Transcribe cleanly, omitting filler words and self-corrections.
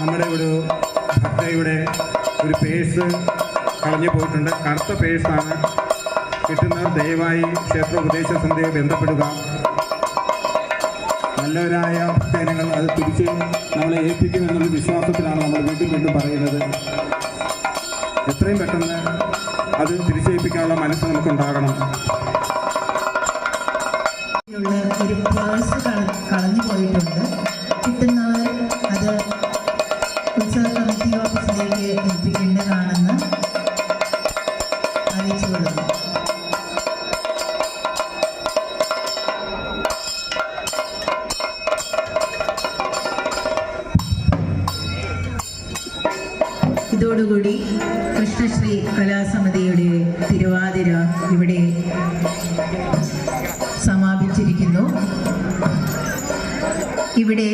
നമ്മുടെ ഒരു ഭക്തയുടെ ഒരു പേഴ്സ് കളഞ്ഞു പോയിട്ടുണ്ട്. കറുത്ത പേഴ്സാണ്. കിട്ടുന്നവർ ദയവായി ക്ഷേത്ര ഉപദേശ സമിതിയെ ബന്ധപ്പെടുക. നല്ലവരായ ഭക്തജനങ്ങൾ അത് തിരിച്ച് നമ്മളെ ഏൽപ്പിക്കുമെന്നുള്ള വിശ്വാസത്തിലാണ് നമ്മൾ വീണ്ടും വീണ്ടും പറയുന്നത്. എത്രയും പെട്ടെന്ന് അത് തിരിച്ചേൽപ്പിക്കാനുള്ള മനസ്സ് നമുക്കുണ്ടാകണം. ഒരു പേഴ്സ് കളഞ്ഞു പോയിട്ടുണ്ട്. കിട്ടുന്നവർ അത് ഉത്സവ കമ്മിറ്റി ഓഫീസിലേക്ക് ഏൽപ്പിക്കേണ്ടതാണെന്ന് അറിയിച്ചു കൊള്ളുന്നു. ഇതോടുകൂടി കൃഷ്ണശ്രീ കലാസമിതിയുടെ തിരുവാതിര ഇവിടെ സമാപിച്ചിരിക്കുന്നു. ഇവിടെ